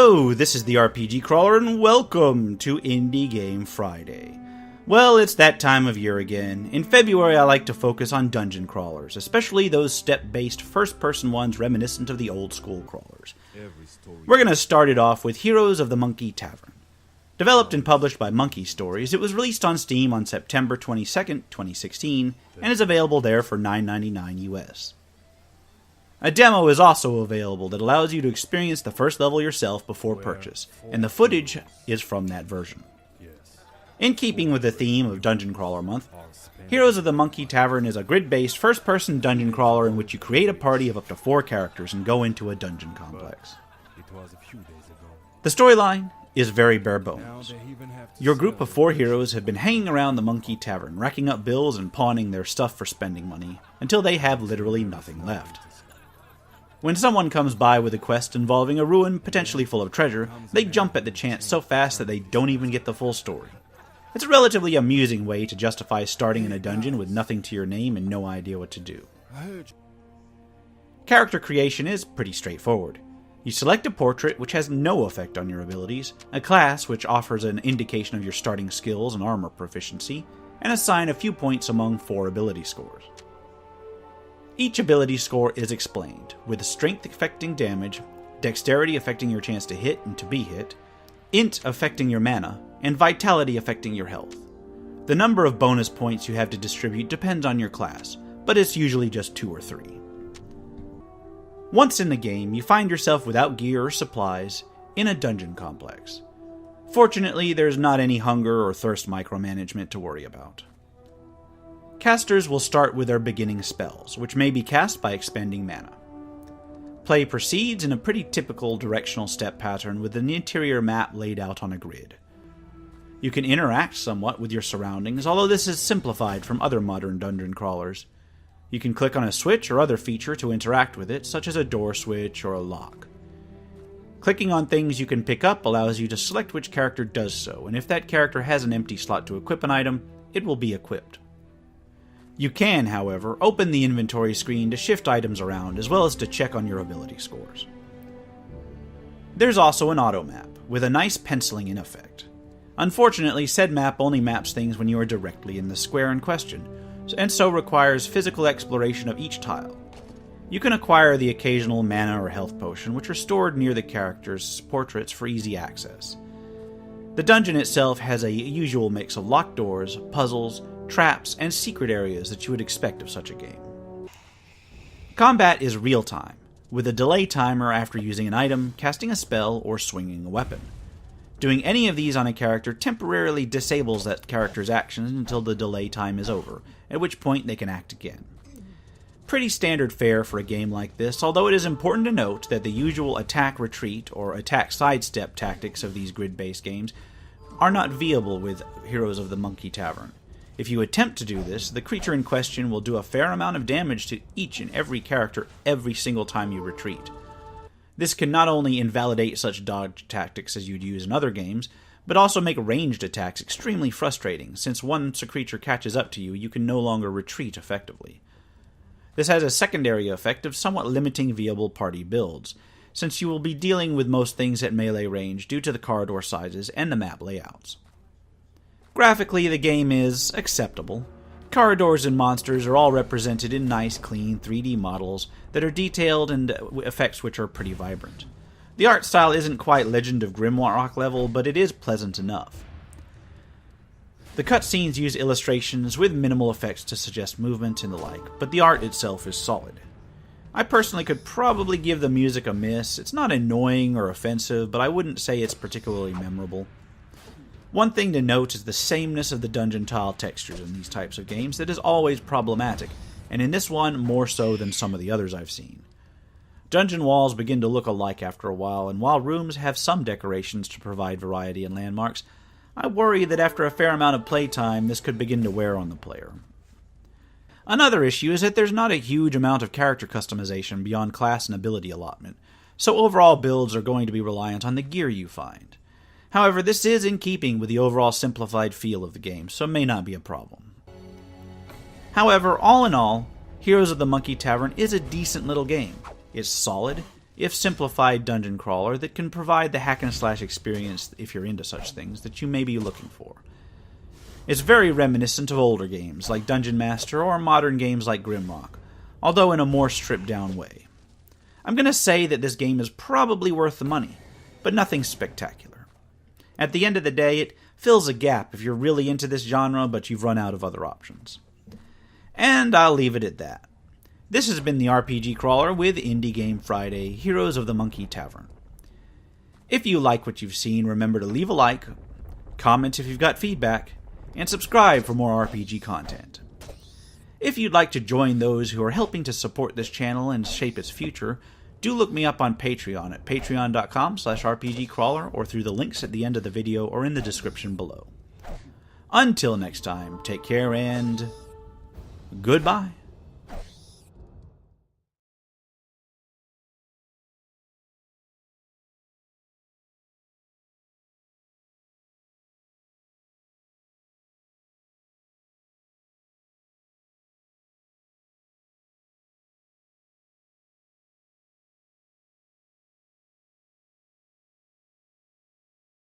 Hello, this is the RPG Crawler, and welcome to Indie Game Friday. Well, it's that time of year again. In February, I like to focus on dungeon crawlers, especially those step-based first-person ones reminiscent of the old-school crawlers. We're going to start it off with Heroes of the Monkey Tavern. Developed and published by Monkey Stories, it was released on Steam on September 22nd, 2016, and is available there for $9.99 US. A demo is also available that allows you to experience the first level yourself before purchase, and the footage is from that version. In keeping with the theme of Dungeon Crawler Month, Heroes of the Monkey Tavern is a grid-based first-person dungeon crawler in which you create a party of up to 4 characters and go into a dungeon complex. The storyline is very bare bones. Your group of 4 heroes have been hanging around the Monkey Tavern, racking up bills and pawning their stuff for spending money, until they have literally nothing left. When someone comes by with a quest involving a ruin potentially full of treasure, they jump at the chance so fast that they don't even get the full story. It's a relatively amusing way to justify starting in a dungeon with nothing to your name and no idea what to do. Character creation is pretty straightforward. You select a portrait which has no effect on your abilities, a class which offers an indication of your starting skills and armor proficiency, and assign a few points among 4 ability scores. Each ability score is explained, with strength affecting damage, dexterity affecting your chance to hit and to be hit, int affecting your mana, and vitality affecting your health. The number of bonus points you have to distribute depends on your class, but it's usually just 2 or 3. Once in the game, you find yourself without gear or supplies in a dungeon complex. Fortunately, there's not any hunger or thirst micromanagement to worry about. Casters will start with their beginning spells, which may be cast by expending mana. Play proceeds in a pretty typical directional step pattern with an interior map laid out on a grid. You can interact somewhat with your surroundings, although this is simplified from other modern dungeon crawlers. You can click on a switch or other feature to interact with it, such as a door switch or a lock. Clicking on things you can pick up allows you to select which character does so, and if that character has an empty slot to equip an item, it will be equipped. You can, however, open the inventory screen to shift items around, as well as to check on your ability scores. There's also an auto map, with a nice penciling in effect. Unfortunately, said map only maps things when you are directly in the square in question, and so requires physical exploration of each tile. You can acquire the occasional mana or health potion, which are stored near the characters' portraits for easy access. The dungeon itself has a usual mix of locked doors, puzzles, traps, and secret areas that you would expect of such a game. Combat is real-time, with a delay timer after using an item, casting a spell, or swinging a weapon. Doing any of these on a character temporarily disables that character's actions until the delay time is over, at which point they can act again. Pretty standard fare for a game like this, although it is important to note that the usual attack-retreat or attack-sidestep tactics of these grid-based games are not viable with Heroes of the Monkey Tavern. If you attempt to do this, the creature in question will do a fair amount of damage to each and every character every single time you retreat. This can not only invalidate such dodge tactics as you'd use in other games, but also make ranged attacks extremely frustrating, since once a creature catches up to you, you can no longer retreat effectively. This has a secondary effect of somewhat limiting viable party builds, since you will be dealing with most things at melee range due to the corridor sizes and the map layouts. Graphically, the game is acceptable. Corridors and monsters are all represented in nice, clean 3D models that are detailed and effects which are pretty vibrant. The art style isn't quite Legend of Grimrock level, but it is pleasant enough. The cutscenes use illustrations with minimal effects to suggest movement and the like, but the art itself is solid. I personally could probably give the music a miss. It's not annoying or offensive, but I wouldn't say it's particularly memorable. One thing to note is the sameness of the dungeon tile textures in these types of games that is always problematic, and in this one more so than some of the others I've seen. Dungeon walls begin to look alike after a while, and while rooms have some decorations to provide variety and landmarks, I worry that after a fair amount of playtime this could begin to wear on the player. Another issue is that there's not a huge amount of character customization beyond class and ability allotment, so overall builds are going to be reliant on the gear you find. However, this is in keeping with the overall simplified feel of the game, so it may not be a problem. However, all in all, Heroes of the Monkey Tavern is a decent little game. It's solid, if simplified dungeon crawler that can provide the hack-and-slash experience, if you're into such things, that you may be looking for. It's very reminiscent of older games like Dungeon Master or modern games like Grimrock, although in a more stripped-down way. I'm going to say that this game is probably worth the money, but nothing spectacular. At the end of the day, it fills a gap if you're really into this genre, but you've run out of other options. And I'll leave it at that. This has been the RPG Crawler with Indie Game Friday, Heroes of the Monkey Tavern. If you like what you've seen, remember to leave a like, comment if you've got feedback, and subscribe for more RPG content. If you'd like to join those who are helping to support this channel and shape its future, do look me up on Patreon at patreon.com/rpgcrawler or through the links at the end of the video or in the description below. Until next time, take care and goodbye.